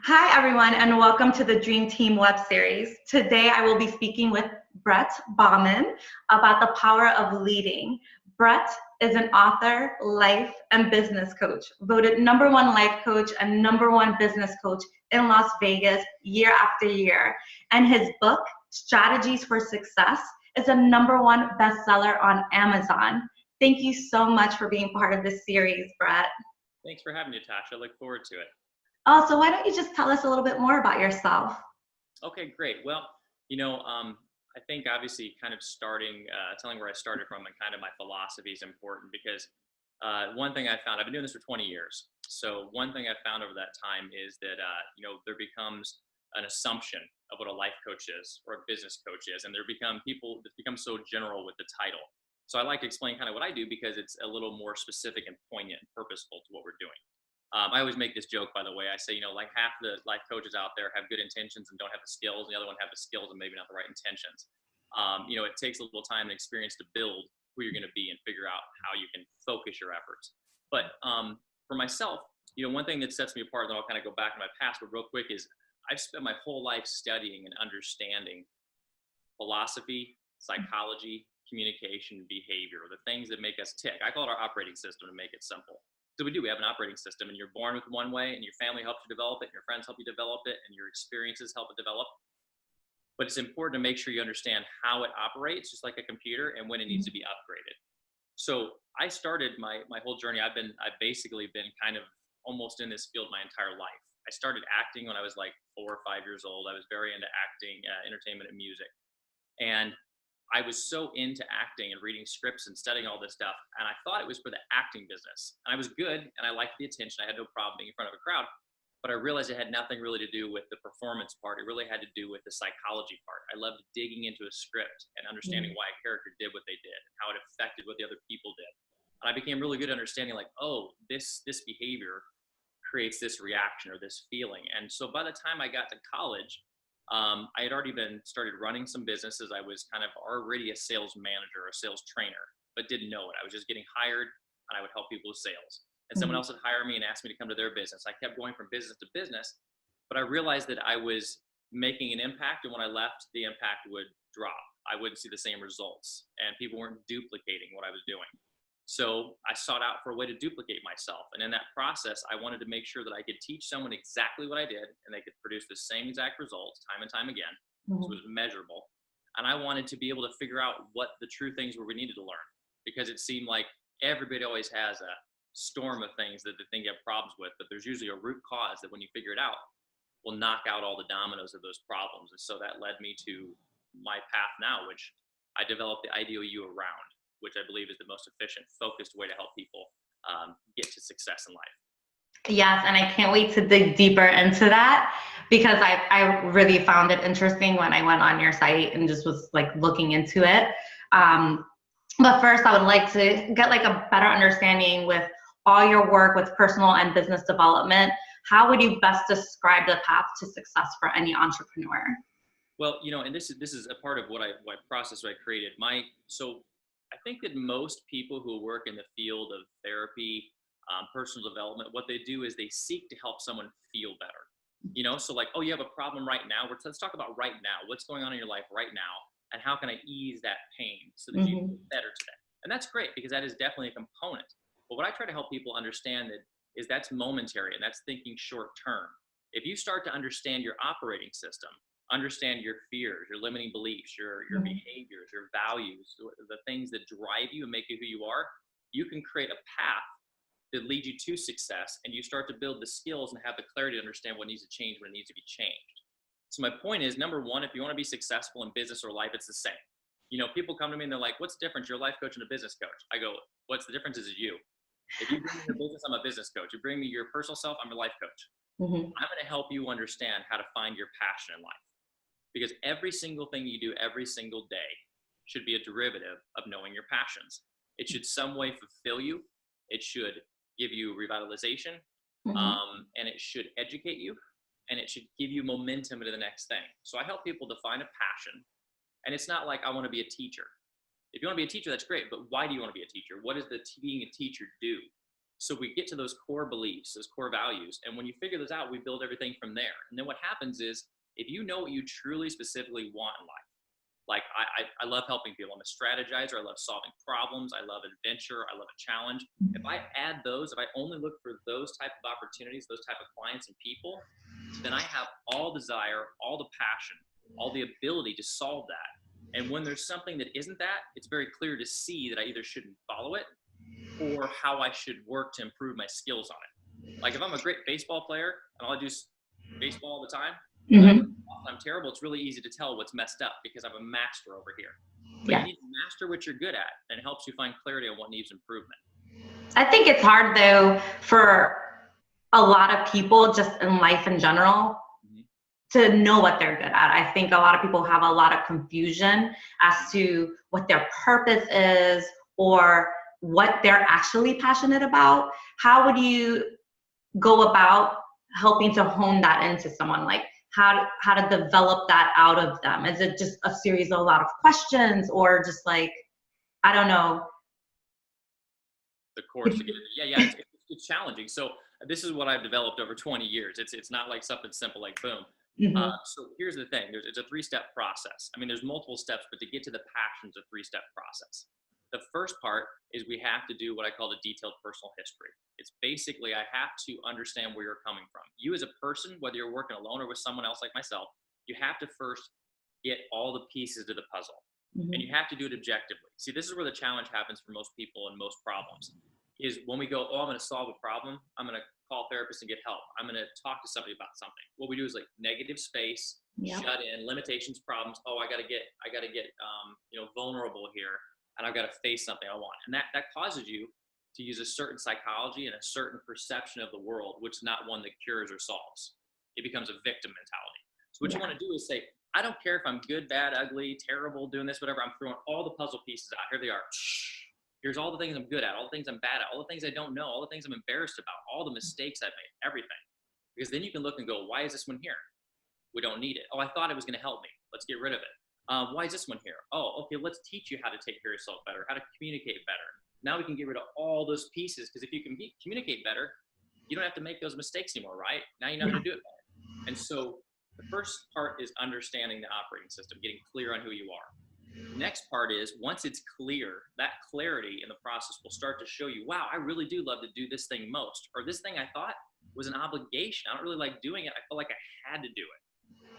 Hi, everyone, and welcome to the Dream Team web series. Today, I will be speaking with Brett Baughman about the power of leading. Brett is an author, life, and business coach, voted #1 life coach and #1 business coach in Las Vegas year after year. And his book, Strategies for Success, is a #1 bestseller on Amazon. Thank you so much for being part of this series, Brett. Thanks for having me, Tasha. I look forward to it. Also, why don't you just tell us a little bit more about yourself? Okay, great. Well, I think obviously kind of telling where I started from and kind of my philosophy is important because one thing I found, I've been doing this for 20 years. So one thing I found over that time is that, there becomes an assumption of what a life coach is or a business coach is. And people that become so general with the title. So I like to explain kind of what I do because it's a little more specific and poignant and purposeful to what we're doing. I always make this joke, by the way. I say, like half the life coaches out there have good intentions and don't have the skills, and the other one have the skills and maybe not the right intentions. It takes a little time and experience to build who you're going to be and figure out how you can focus your efforts. But for myself, one thing that sets me apart, and then I'll kind of go back to my past, but real quick is I've spent my whole life studying and understanding philosophy, psychology, communication, behavior, the things that make us tick. I call it our operating system to make it simple. So we have an operating system, and you're born with one way, and your family helps you develop it, and your friends help you develop it, and your experiences help it develop. But it's important to make sure you understand how it operates, just like a computer, and when it needs to be upgraded. So I started my whole journey. I've basically been kind of almost in this field my entire life. I started acting when I was like 4 or 5 years old. I was very into acting, entertainment, and music. And I was so into acting and reading scripts and studying all this stuff. And I thought it was for the acting business. And I was good and I liked the attention. I had no problem being in front of a crowd. But I realized it had nothing really to do with the performance part. It really had to do with the psychology part. I loved digging into a script and understanding why a character did what they did and how it affected what the other people did. And I became really good at understanding like, oh, this behavior creates this reaction or this feeling. And so by the time I got to college, I had already started running some businesses. I was kind of already a sales manager, a sales trainer, but didn't know it. I was just getting hired and I would help people with sales. And someone else would hire me and ask me to come to their business. I kept going from business to business, but I realized that I was making an impact. And when I left, the impact would drop. I wouldn't see the same results and people weren't duplicating what I was doing. So I sought out for a way to duplicate myself. And in that process, I wanted to make sure that I could teach someone exactly what I did and they could produce the same exact results time and time again. So it was measurable. And I wanted to be able to figure out what the true things were we needed to learn because it seemed like everybody always has a storm of things that they think they have problems with, but there's usually a root cause that when you figure it out, will knock out all the dominoes of those problems. And so that led me to my path now, which I developed the IDOU around, which I believe is the most efficient, focused way to help people get to success in life. Yes, and I can't wait to dig deeper into that because I really found it interesting when I went on your site and just was like looking into it. But first, I would like to get like a better understanding with all your work with personal and business development. How would you best describe the path to success for any entrepreneur? Well, and this is a part of what process I created. So I think that most people who work in the field of therapy, personal development, what they do is they seek to help someone feel better. So like, oh, you have a problem right now. Let's talk about right now. What's going on in your life right now, and how can I ease that pain so that you feel better today? And that's great because that is definitely a component. But what I try to help people understand is that's momentary and that's thinking short term. If you start to understand your operating system, understand your fears, your limiting beliefs, your behaviors, your values, the things that drive you and make you who you are, you can create a path that leads you to success, and you start to build the skills and have the clarity to understand what needs to change when it needs to be changed. So my point is, number one, if you want to be successful in business or life, it's the same. People come to me and they're like, what's the difference? You're a life coach and a business coach. I go, what's the difference is you. If you bring me your business, I'm a business coach. You bring me your personal self, I'm a life coach. I'm going to help you understand how to find your passion in life. Because every single thing you do every single day should be a derivative of knowing your passions. It should some way fulfill you. It should give you revitalization, and it should educate you, and it should give you momentum into the next thing. So I help people define a passion, and it's not like I want to be a teacher. If you want to be a teacher, that's great, but why do you want to be a teacher? What does being a teacher do? So we get to those core beliefs, those core values. And when you figure those out, we build everything from there. And then what happens is, if you know what you truly specifically want in life, like I love helping people. I'm a strategizer. I love solving problems. I love adventure. I love a challenge. If I add those, if I only look for those type of opportunities, those type of clients and people, then I have all desire, all the passion, all the ability to solve that. And when there's something that isn't that, it's very clear to see that I either shouldn't follow it or how I should work to improve my skills on it. Like if I'm a great baseball player and all I do is baseball all the time, I'm terrible. It's really easy to tell what's messed up because I'm a master over here. But you need to master what you're good at, and it helps you find clarity on what needs improvement. I think it's hard though for a lot of people just in life in general to know what they're good at. I think a lot of people have a lot of confusion as to what their purpose is or what they're actually passionate about. How would you go about helping to hone that into someone? Like how to develop that out of them? Is it just a series of a lot of questions, or just like, I don't know? The course to get it. Yeah, it's challenging. So this is what I've developed over 20 years. It's not like something simple like boom. So here's the thing. It's a 3-step process. I mean, there's multiple steps, but to get to the passion is a 3-step process. The first part is we have to do what I call the detailed personal history. It's basically, I have to understand where you're coming from. You as a person, whether you're working alone or with someone else like myself, you have to first get all the pieces to the puzzle. And you have to do it objectively. See, this is where the challenge happens for most people and most problems, is when we go, oh, I'm going to solve a problem. I'm going to call therapists and get help. I'm going to talk to somebody about something. What we do is like negative space, shut in, limitations, problems. Oh, I got to get vulnerable here, and I've got to face something I want. And that causes you to use a certain psychology and a certain perception of the world, which is not one that cures or solves. It becomes a victim mentality. So what you want to do is say, I don't care if I'm good, bad, ugly, terrible, doing this, whatever. I'm throwing all the puzzle pieces out. Here they are. Here's all the things I'm good at, all the things I'm bad at, all the things I don't know, all the things I'm embarrassed about, all the mistakes I've made, everything. Because then you can look and go, why is this one here? We don't need it. Oh, I thought it was going to help me. Let's get rid of it. Why is this one here? Oh, okay, let's teach you how to take care of yourself better, how to communicate better. Now we can get rid of all those pieces, because if you can communicate better, you don't have to make those mistakes anymore, right? Now you know how to do it better. And so the first part is understanding the operating system, getting clear on who you are. Next part is, once it's clear, that clarity in the process will start to show you, wow, I really do love to do this thing most, or this thing I thought was an obligation. I don't really like doing it. I felt like I had to do it.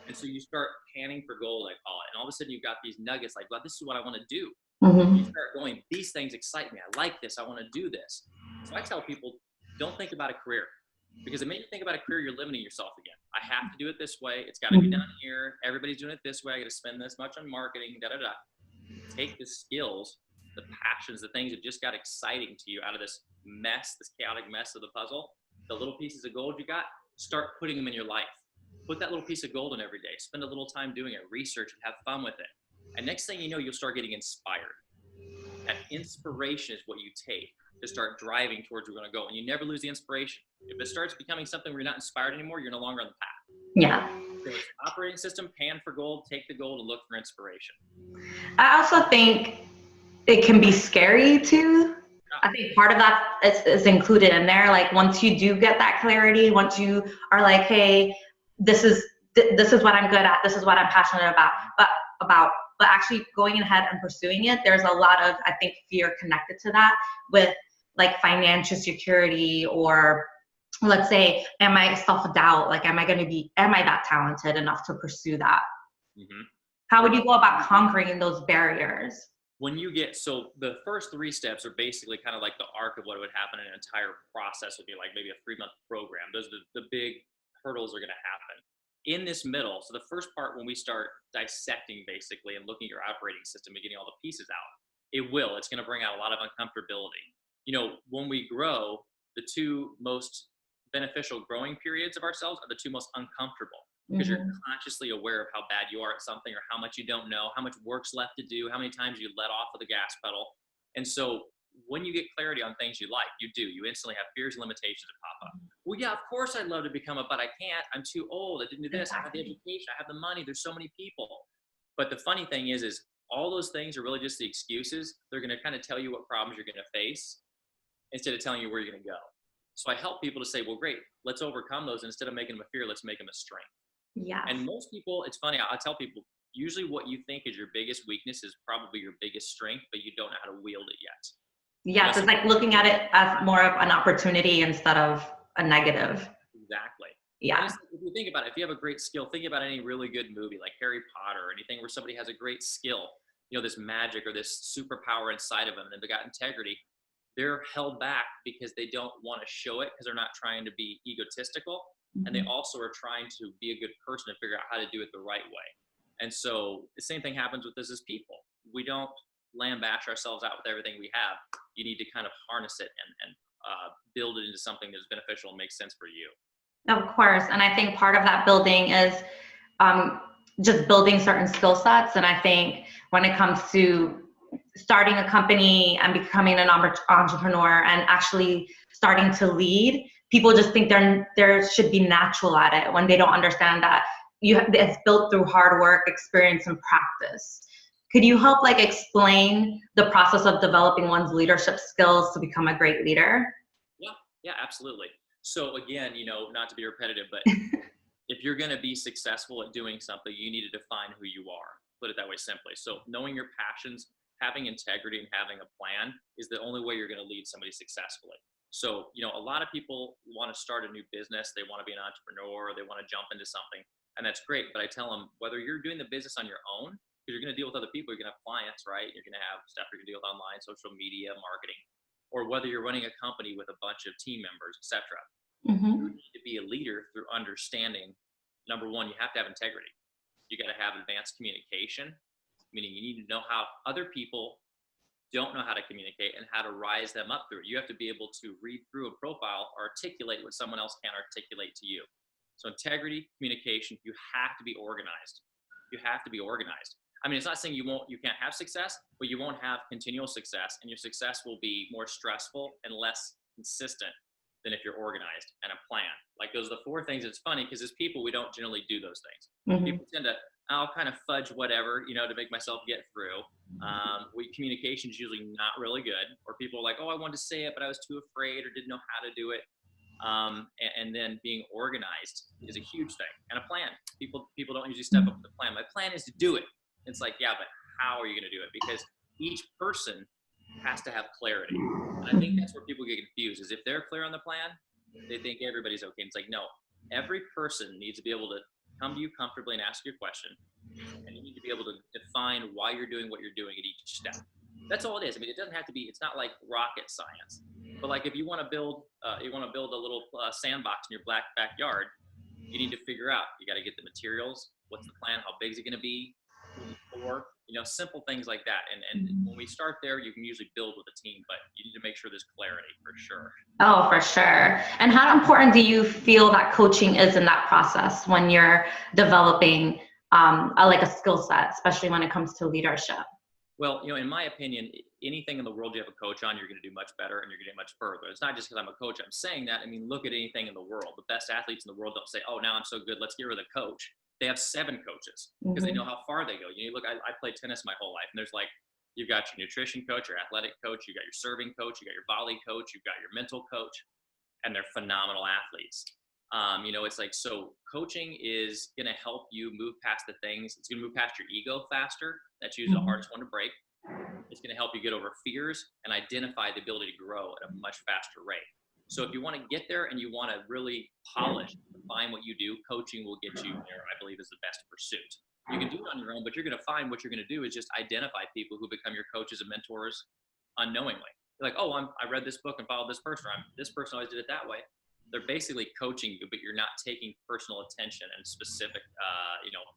And so you start panning for gold, I call it. And all of a sudden you've got these nuggets like, wow, this is what I want to do. You start going, these things excite me. I like this. I want to do this. So I tell people, don't think about a career. Because the minute you think about a career, you're limiting yourself again. I have to do it this way. It's got to be done here. Everybody's doing it this way. I got to spend this much on marketing, Take the skills, the passions, the things that just got exciting to you out of this mess, this chaotic mess of the puzzle, the little pieces of gold you got, start putting them in your life. Put that little piece of gold in every day. Spend a little time doing it. Research it. Have fun with it. And next thing you know, you'll start getting inspired. That inspiration is what you take to start driving towards where you're going to go. And you never lose the inspiration. If it starts becoming something where you're not inspired anymore, you're no longer on the path. Yeah. So it's operating system, pan for gold, take the gold, and look for inspiration. I also think it can be scary too. I think part of that is included in there. Like once you do get that clarity, once you are like, hey, this is what I'm good at, this is what I'm passionate about, but actually going ahead and pursuing it, there's a lot of, I think, fear connected to that, with like financial security, or let's say, am I self-doubt? Like, am I that talented enough to pursue that? How would you go about conquering those barriers? When you get, so the first 3 steps are basically kind of like the arc of what would happen in an entire process would be like maybe a 3-month program. Those are the big hurdles are going to happen. In this middle, so the first part, when we start dissecting basically and looking at your operating system and getting all the pieces out, it's going to bring out a lot of uncomfortability. You know, when we grow, the 2 most beneficial growing periods of ourselves are the 2 most uncomfortable, because you're consciously aware of how bad you are at something, or how much you don't know, how much work's left to do, how many times you let off of the gas pedal. And so when you get clarity on things you like, you instantly have fears and limitations that pop up. Well, yeah, of course I'd love to become but I can't. I'm too old. I didn't do this. I have the education. I have the money. There's so many people. But the funny thing is all those things are really just the excuses. They're going to kind of tell you what problems you're going to face. instead of telling you where you're going to go. So I help people to say, well, great, let's overcome those. Instead of making them a fear, let's make them a strength. Yes. And most people, it's funny, I tell people, usually what you think is your biggest weakness is probably your biggest strength, but you don't know how to wield it yet. Yes, it's like looking at it as more of an opportunity instead of a negative. Exactly. Yeah. If you think about it, if you have a great skill, think about any really good movie like Harry Potter or anything where somebody has a great skill, this magic or this superpower inside of them, and they've got integrity. They're held back because they don't want to show it because they're not trying to be egotistical. Mm-hmm. And they also are trying to be a good person and figure out how to do it the right way. And so the same thing happens with us as people. We don't lambash ourselves out with everything we have. You need to kind of harness it and build it into something that's beneficial and makes sense for you. Of course. And I think part of that building is just building certain skill sets. And I think when it comes to starting a company and becoming an entrepreneur and actually starting to lead, people just think there should be natural at it when they don't understand that it's built through hard work, experience, and practice. Could you help explain the process of developing one's leadership skills to become a great leader? Yeah, absolutely. So again, not to be repetitive, but if you're going to be successful at doing something, you need to define who you are. Put it that way simply. So knowing your passions, having integrity, and having a plan is the only way you're going to lead somebody successfully. So, a lot of people want to start a new business. They want to be an entrepreneur. They want to jump into something. And that's great. But I tell them, whether you're doing the business on your own, because you're going to deal with other people, you're going to have clients, right? You're going to have stuff you're going to deal with online, social media, marketing, or whether you're running a company with a bunch of team members, etc. Mm-hmm. You need to be a leader through understanding. Number one, you have to have integrity. You got to have advanced communication, meaning you need to know how other people don't know how to communicate and how to rise them up through it. You have to be able to read through a profile or articulate what someone else can't articulate to you. So integrity, communication, you have to be organized. You have to be organized. I mean, it's not saying you can't have success, but you won't have continual success, and your success will be more stressful and less consistent than if you're organized and a plan. Like those are the four things. It's funny because as people, we don't generally do those things. Mm-hmm. People tend to, I'll kind of fudge whatever, to make myself get through. Communication is usually not really good, or people are like, oh, I wanted to say it, but I was too afraid or didn't know how to do it. And then being organized is a huge thing, and a plan. People don't usually step up with a plan. My plan is to do it. It's like, yeah, but how are you going to do it? Because each person has to have clarity. And I think that's where people get confused, is if they're clear on the plan, they think everybody's okay. It's like, no, every person needs to be able to come to you comfortably and ask you a question. And you need to be able to define why you're doing what you're doing at each step. That's all it is. I mean, it doesn't have to be, it's not like rocket science, but like if you want to build a little sandbox in your backyard, you need to figure out, you got to get the materials. What's the plan? How big is it going to be? For simple things like that, and when we start there, you can usually build with a team, but you need to make sure there's clarity for sure. Oh, for sure. And how important do you feel that coaching is in that process when you're developing a skill set, especially when it comes to leadership? Well, in my opinion, anything in the world you have a coach on, you're going to do much better and you're going to get much further. It's not just because I'm a coach I'm saying that. I mean, look at anything in the world. The best athletes in the world don't say, oh, now I'm so good, let's get rid of the coach. They have 7 coaches because they know how far they go. Look, I played tennis my whole life, and there's you've got your nutrition coach, your athletic coach, you got your serving coach, you got your volley coach, you've got your mental coach, and they're phenomenal athletes. So coaching is going to help you move past the things. It's going to move past your ego faster. That's usually the hardest one to break. It's going to help you get over fears and identify the ability to grow at a much faster rate. So if you want to get there and you want to really polish, define what you do, coaching will get you there, I believe, is the best pursuit. You can do it on your own, but you're going to find what you're going to do is just identify people who become your coaches and mentors unknowingly. You're like, oh, I read this book and followed this person. This person always did it that way. They're basically coaching you, but you're not taking personal attention and specific,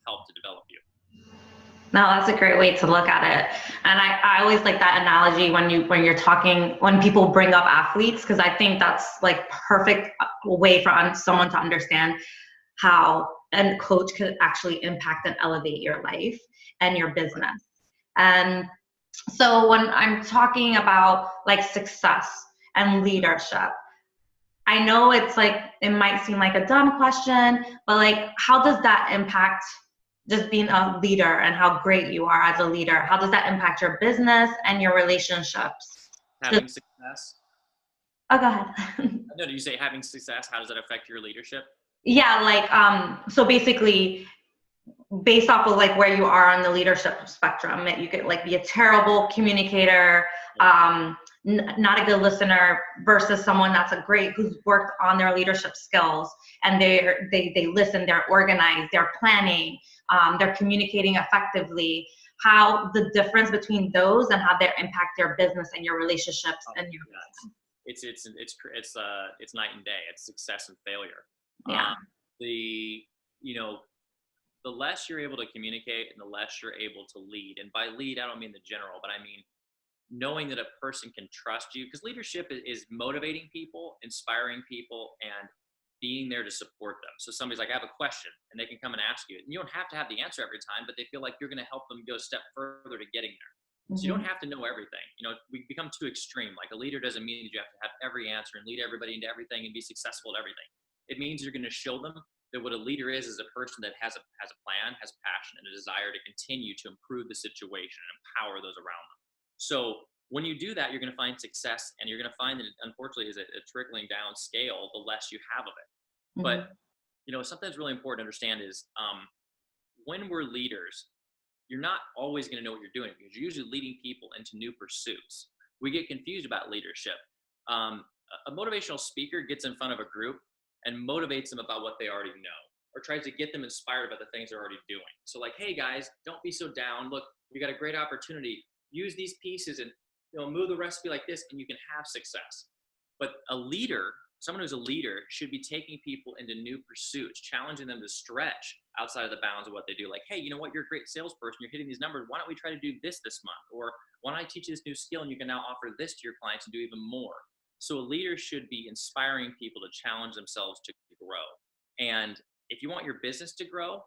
help to develop you. No, that's a great way to look at it. And I always like that analogy when people bring up athletes, because I think that's perfect way for someone to understand how a coach could actually impact and elevate your life and your business. And so when I'm talking about success and leadership, I know it's it might seem like a dumb question, but how does that impact just being a leader and how great you are as a leader? How does that impact your business and your relationships? Having success? Oh, go ahead. No, do you say having success? How does that affect your leadership? Yeah, like so basically based off of like where you are on the leadership spectrum, you could like be a terrible communicator, Yeah. not a good listener versus someone that's a great who's worked on their leadership skills and they listen, they're organized, they're planning, they're communicating effectively. How the difference between those and how they impact your business and your relationships Oh, and your yeah, it's night and day. It's success and failure. yeah. The you know the less you're able to communicate and the less you're able to lead. And by lead, I don't mean the general, but I mean knowing that a person can trust you, because leadership is motivating people, inspiring people, and being there to support them. So somebody's like, I have a question, and they can come and ask you. And you don't have to have the answer every time, but they feel like you're going to help them go a step further to getting there. So you don't Hmm. have to know everything. We become too extreme. Like a leader doesn't mean that you have to have every answer and lead everybody into everything and be successful at everything. It means you're going to show them that what a leader is a person that has a plan, has passion, and a desire to continue to improve the situation and empower those around them. So when you do that, you're going to find success, and you're going to find that it, unfortunately, is a trickling down scale the less you have of it. But Hmm. something that's really important to understand is when we're leaders, you're not always going to know what you're doing because you're usually leading people into new pursuits. We get confused about leadership. A motivational speaker gets in front of a group and motivates them about what they already know, or tries to get them inspired about the things they're already doing. So, like, hey guys, don't be so down. Look, you got a great opportunity. Use these pieces and move the recipe like this, and you can have success. But a leader, someone who's a leader, should be taking people into new pursuits, challenging them to stretch outside of the bounds of what they do. Like, hey, you know what? You're a great salesperson. You're hitting these numbers. Why don't we try to do this month? Or why don't I teach you this new skill and you can now offer this to your clients and do even more? So a leader should be inspiring people to challenge themselves to grow. And if you want your business to grow,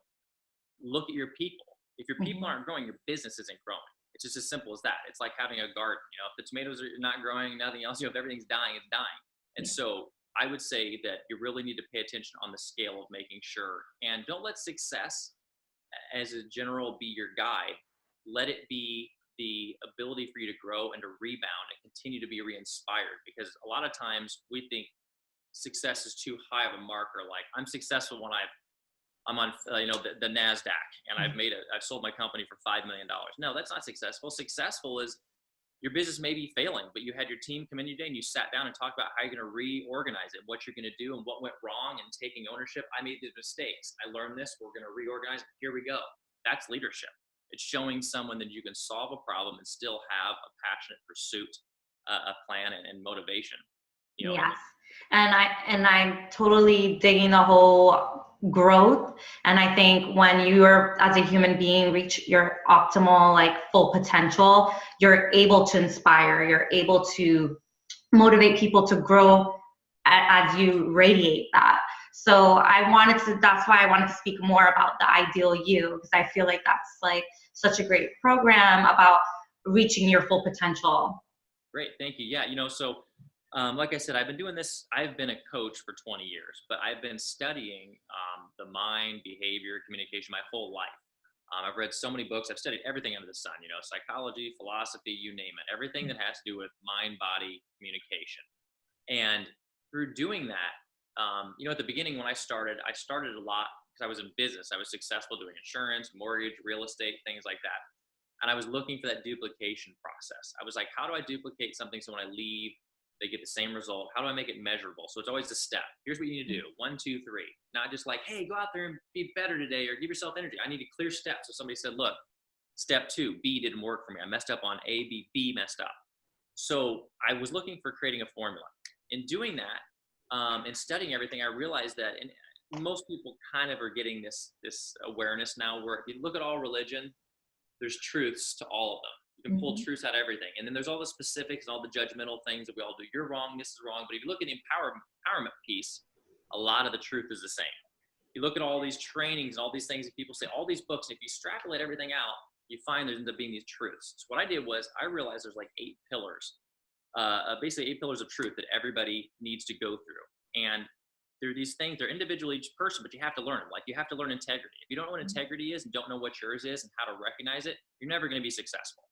look at your people. If your people Hmm. aren't growing, your business isn't growing. It's just as simple as that. It's like having a garden. If the tomatoes are not growing, nothing else, if everything's dying, it's dying. And Yeah. so I would say that you really need to pay attention on the scale of making sure, and don't let success as a general be your guide. Let it be the ability for you to grow and to rebound and continue to be re-inspired, because a lot of times we think success is too high of a marker. Like, I'm successful when I'm on the Nasdaq and I've sold my company for $5 million. No, that's not successful. Successful is your business may be failing, but you had your team come in today and you sat down and talked about how you're going to reorganize it, what you're going to do, and what went wrong, and taking ownership. I made these mistakes. I learned this. We're going to reorganize. Here we go. That's leadership. It's showing someone that you can solve a problem and still have a passionate pursuit, a plan, and motivation. In Yes. And I'm totally digging the whole growth. And I think when you're as a human being reach your optimal like full potential, you're able to inspire, you're able to motivate people to grow as you radiate that. So that's why I wanted to speak more about the ideal you, because I feel like that's like such a great program about reaching your full potential. Great, thank you. Yeah, like I said, I've been doing this. I've been a coach for 20 years, but I've been studying the mind, behavior, communication my whole life. I've read so many books. I've studied everything under the sun, psychology, philosophy, you name it, everything that has to do with mind, body, communication. And through doing that, at the beginning when I started a lot because I was in business. I was successful doing insurance, mortgage, real estate, things like that. And I was looking for that duplication process. I was like, how do I duplicate something so when I leave, they get the same result? How do I make it measurable? So it's always a step. Here's what you need to do. 1, 2, 3. Not just like, hey, go out there and be better today or give yourself energy. I need a clear step. So somebody said, look, step 2, B didn't work for me. I messed up on A, B messed up. So I was looking for creating a formula. In doing that, and studying everything, I realized that, and most people kind of are getting this awareness now, where if you look at all religion, there's truths to all of them. You can pull Mhm. truths out of everything. And then there's all the specifics and all the judgmental things that we all do. You're wrong, this is wrong. But if you look at the empowerment piece, a lot of the truth is the same. You look at all these trainings and all these things that people say, all these books, and if you extrapolate everything out, you find there ends up being these truths. So what I did was I realized there's like 8 pillars, basically 8 pillars of truth that everybody needs to go through. And through these things, they're individual each person, but you have to learn them. Like, you have to learn integrity. If you don't know what integrity is and don't know what yours is and how to recognize it, you're never going to be successful.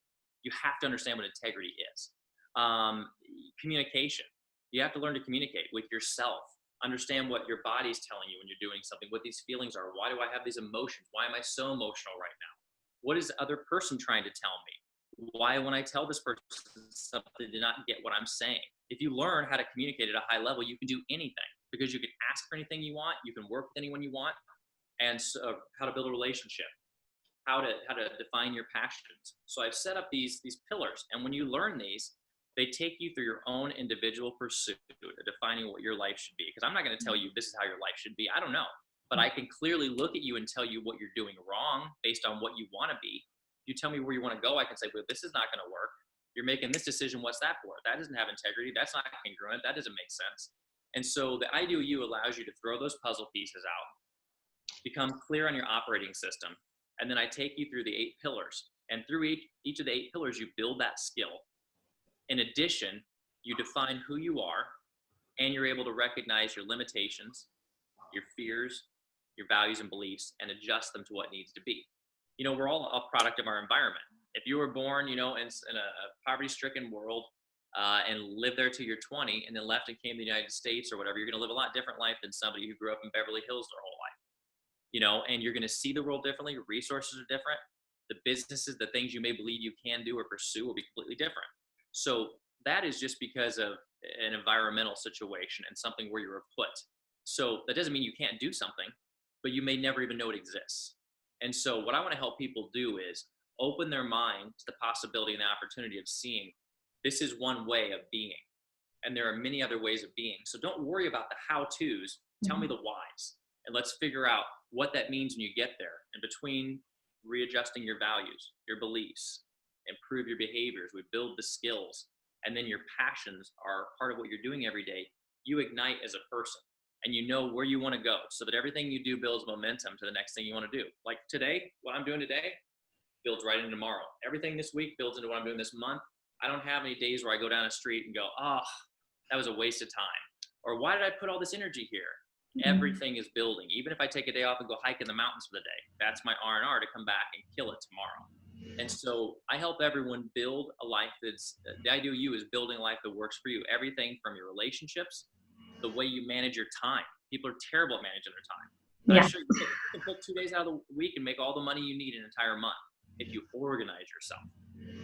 You have to understand what integrity is. Communication. You have to learn to communicate with yourself, understand what your body's telling you when you're doing something, what these feelings are. Why do I have these emotions? Why am I so emotional right now? What is the other person trying to tell me? Why, when I tell this person something, did not get what I'm saying? If you learn how to communicate at a high level, you can do anything, because you can ask for anything you want. You can work with anyone you want. And so, how to build a relationship, how to define your passions. So I've set up these pillars, and when you learn these, they take you through your own individual pursuit of defining what your life should be. Because I'm not going to tell you this is how your life should be. I don't know, but I can clearly look at you and tell you what you're doing wrong based on what you want to be. You tell me where you want to go, I can say, well, this is not going to work. You're making this decision. What's that for? That doesn't have integrity. That's not congruent. That doesn't make sense. And so the Ideal You allows you to throw those puzzle pieces out, become clear on your operating system, and then I take you through the 8 pillars. And through each of the 8 pillars, you build that skill. In addition, you define who you are, and you're able to recognize your limitations, your fears, your values and beliefs, and adjust them to what needs to be. We're all a product of our environment. If you were born, in a poverty-stricken world, and lived there till you're 20, and then left and came to the United States or whatever, you're going to live a lot different life than somebody who grew up in Beverly Hills their whole life. And you're going to see the world differently. Your resources are different. The businesses, the things you may believe you can do or pursue will be completely different. So that is just because of an environmental situation and something where you were put. So that doesn't mean you can't do something, but you may never even know it exists. And so what I want to help people do is open their mind to the possibility and the opportunity of seeing this is one way of being. And there are many other ways of being. So don't worry about the how-tos. Tell me the whys. And let's figure out what that means when you get there. And between readjusting your values, your beliefs, improve your behaviors, we build the skills, and then your passions are part of what you're doing every day. You ignite as a person, and you know where you want to go, so that everything you do builds momentum to the next thing you want to do. Like today, what I'm doing today builds right into tomorrow. Everything this week builds into what I'm doing this month. I don't have any days where I go down a street and go, oh, that was a waste of time. Or why did I put all this energy here? Everything is building. Even if I take a day off and go hike in the mountains for the day, that's my R&R to come back and kill it tomorrow. And so I help everyone build a life the Ideal You is building a life that works for you. Everything from your relationships, the way you manage your time. People are terrible at managing their time. But I show you can put 2 days out of the week and make all the money you need in an entire month if you organize yourself.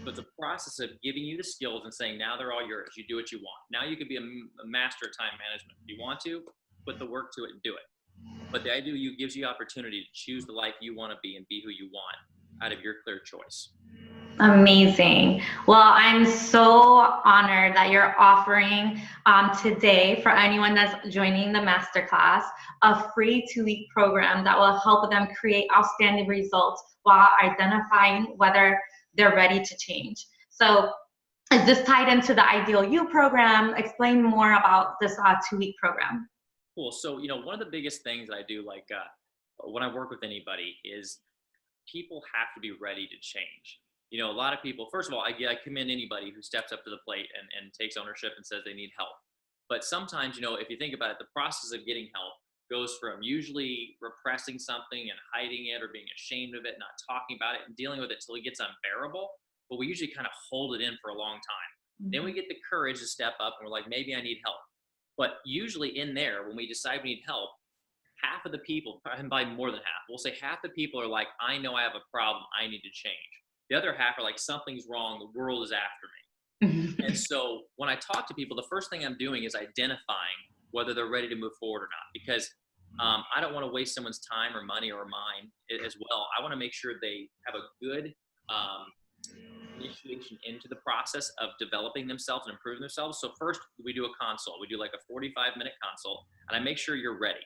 But the process of giving you the skills and saying, now they're all yours. You do what you want. Now you can be a master at time management. If you want to, put the work to it and do it. But the Ideal You gives you opportunity to choose the life you want to be and be who you want out of your clear choice. Amazing. Well, I'm so honored that you're offering today, for anyone that's joining the masterclass, a free 2-week program that will help them create outstanding results while identifying whether they're ready to change. So is this tied into the Ideal You program? Explain more about this 2-week program. Cool. So, one of the biggest things that I do, like when I work with anybody, is people have to be ready to change. A lot of people, first of all, I commend anybody who steps up to the plate and takes ownership and says they need help. But sometimes, if you think about it, the process of getting help goes from usually repressing something and hiding it or being ashamed of it, not talking about it and dealing with it till it gets unbearable. But we usually kind of hold it in for a long time. Then we get the courage to step up and we're like, maybe I need help. But usually in there, when we decide we need help, half of the people, and by more than half, we'll say half the people are like, I know I have a problem, I need to change. The other half are like, something's wrong, the world is after me. And so when I talk to people, the first thing I'm doing is identifying whether they're ready to move forward or not. Because I don't want to waste someone's time or money or mine as well. I want to make sure they have a good initiation into the process of developing themselves and improving themselves. So first we do a consult. We do like a 45-minute consult, and I make sure you're ready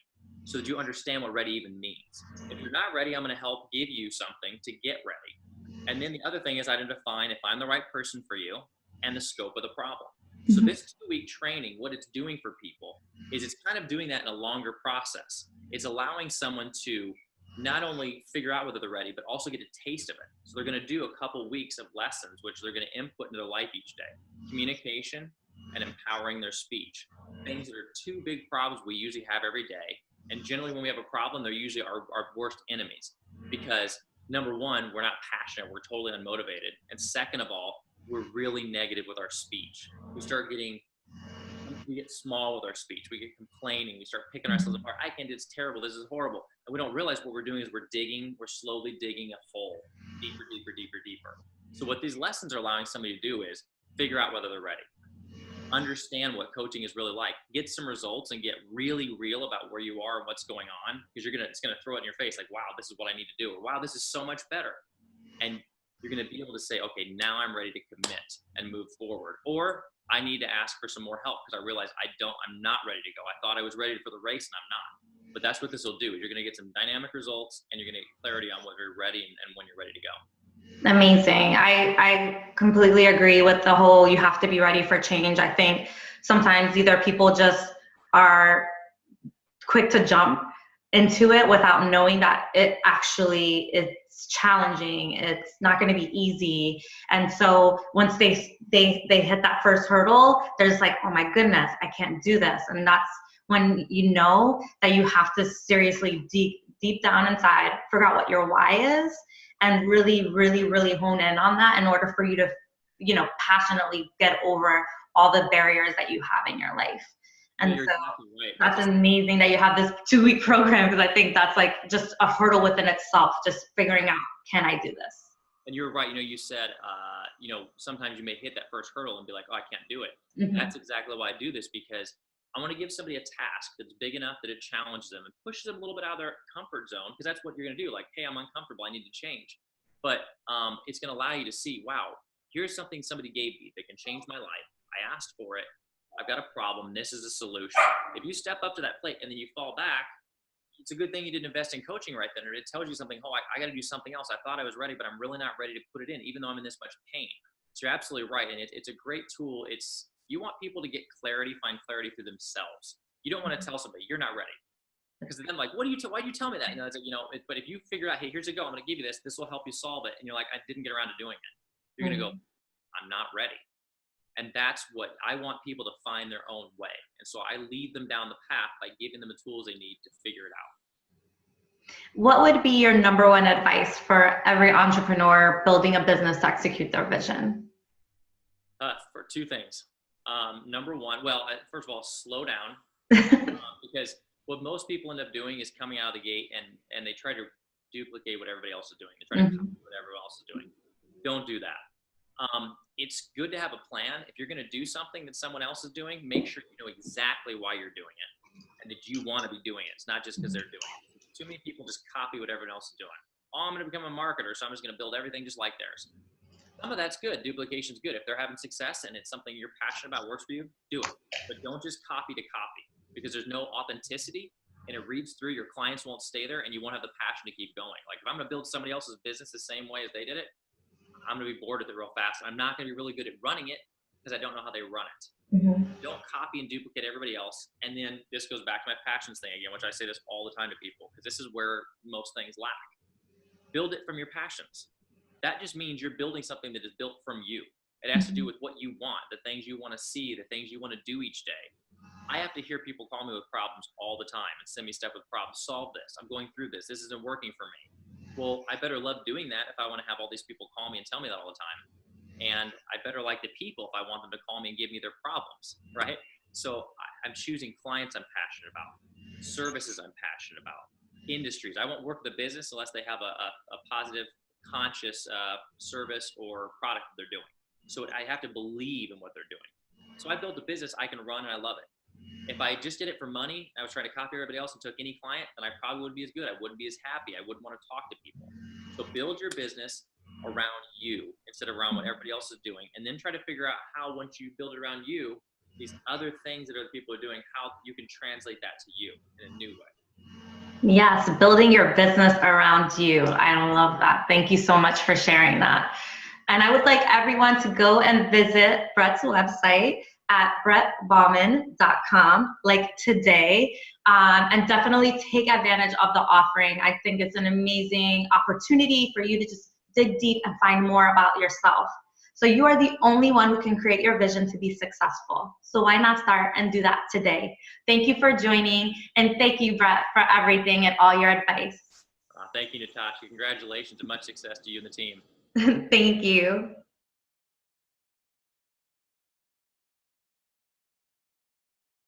so that you understand what ready even means. If you're not ready, I'm going to help give you something to get ready. And then the other thing is I define if I'm the right person for you and the scope of the problem. So this 2-week training, what it's doing for people is it's kind of doing that in a longer process. It's allowing someone to not only figure out whether they're ready, but also get a taste of it. So they're going to do a couple weeks of lessons, which they're going to input into their life each day. Communication and empowering their speech. Things that are 2 big problems we usually have every day. And generally when we have a problem, they're usually our worst enemies. Because number one, we're not passionate, we're totally unmotivated. And second of all, we're really negative with our speech. We start getting we get small with our speech. We get complaining. We start picking ourselves apart. I can't do, it's terrible. This is horrible. And we don't realize what we're doing is we're slowly digging a hole deeper, deeper, deeper, deeper. So what these lessons are allowing somebody to do is figure out whether they're ready. Understand what coaching is really like. Get some results and get really real about where you are and what's going on, because it's gonna throw it in your face like, wow, this is what I need to do, or wow, this is so much better. And you're gonna be able to say, okay, now I'm ready to commit and move forward. Or I need to ask for some more help because I realize I'm not ready to go. I thought I was ready for the race and I'm not. But that's what this will do. You're gonna get some dynamic results and you're gonna get clarity on what you're ready and when you're ready to go. Amazing. I completely agree with the whole you have to be ready for change. I think sometimes either people just are quick to jump into it without knowing that it actually is challenging. It's not going to be easy. And so once they hit that first hurdle, they're just like, oh my goodness, I can't do this. And that's when you know that you have to seriously deep down inside figure out what your why is, and really, really, really hone in on that in order for you to, passionately get over all the barriers that you have in your life. And so exactly right. That's amazing that you have this 2-week program, because I think that's like just a hurdle within itself, just figuring out, can I do this? And you're right. You said, sometimes you may hit that first hurdle and be like, oh, I can't do it. Mm-hmm. That's exactly why I do this, because I want to give somebody a task that's big enough that it challenges them and pushes them a little bit out of their comfort zone, because that's what you're going to do. Like, hey, I'm uncomfortable. I need to change. But it's going to allow you to see, wow, here's something somebody gave me that can change my life. I asked for it. I've got a problem. This is a solution. If you step up to that plate and then you fall back, it's a good thing you didn't invest in coaching right then, or it tells you something. Oh, I got to do something else. I thought I was ready, but I'm really not ready to put it in, even though I'm in this much pain. So you're absolutely right. And it's a great tool. You want people to get clarity, find clarity through themselves. You don't want to tell somebody you're not ready, because then like, why do you tell me that? But if you figure out, hey, here's a go. I'm going to give you this. This will help you solve it. And you're like, I didn't get around to doing it. You're going to go, I'm not ready. And that's what I want people to find their own way. And so I lead them down the path by giving them the tools they need to figure it out. What would be your number one advice for every entrepreneur building a business to execute their vision? For two things. Number one, first of all, slow down. Because what most people end up doing is coming out of the gate and they try to duplicate what everybody else is doing. They try to copy what everyone else is doing. Don't do that. It's good to have a plan. If you're going to do something that someone else is doing, make sure you know exactly why you're doing it and that you want to be doing it. It's not just because they're doing it. Too many people just copy what everyone else is doing. Oh, I'm going to become a marketer, so I'm just going to build everything just like theirs. Some of that's good. Duplication's good. If they're having success and it's something you're passionate about, works for you, do it. But don't just copy to copy, because there's no authenticity and it reads through. Your clients won't stay there and you won't have the passion to keep going. Like, if I'm going to build somebody else's business the same way as they did it, I'm going to be bored with it real fast. I'm not going to be really good at running it because I don't know how they run it. Don't copy and duplicate everybody else. And then this goes back to my passions thing again, which I say this all the time to people, because this is where most things lack. Build it from your passions. That just means you're building something that is built from you. It has to do with what you want, the things you want to see, the things you want to do each day. I have to hear people call me with problems all the time and send me stuff with problems. Solve this. I'm going through this. This isn't working for me. Well, I better love doing that if I want to have all these people call me and tell me that all the time. And I better like the people if I want them to call me and give me their problems, right? So I'm choosing clients I'm passionate about, services I'm passionate about, industries. I won't work with a business unless they have a positive, conscious service or product that they're doing. So I have to believe in what they're doing. So I built a business I can run and I love it. If I just did it for money, I was trying to copy everybody else and took any client, then I probably wouldn't be as good. I wouldn't be as happy. I wouldn't want to talk to people. So build your business around you instead of around what everybody else is doing. And then try to figure out how, once you build it around you, these other things that other people are doing, how you can translate that to you in a new way. Yes, building your business around you. I love that. Thank you so much for sharing that. And I would like everyone to go and visit Brett's website at brettbaughman.com like today, and definitely take advantage of the offering. I think it's an amazing opportunity for you to just dig deep and find more about yourself. So you are the only one who can create your vision to be successful. So why not start and do that today? Thank you for joining, and thank you, Brett, for everything and all your advice. Thank you, Natasha. Congratulations and much success to you and the team. Thank you.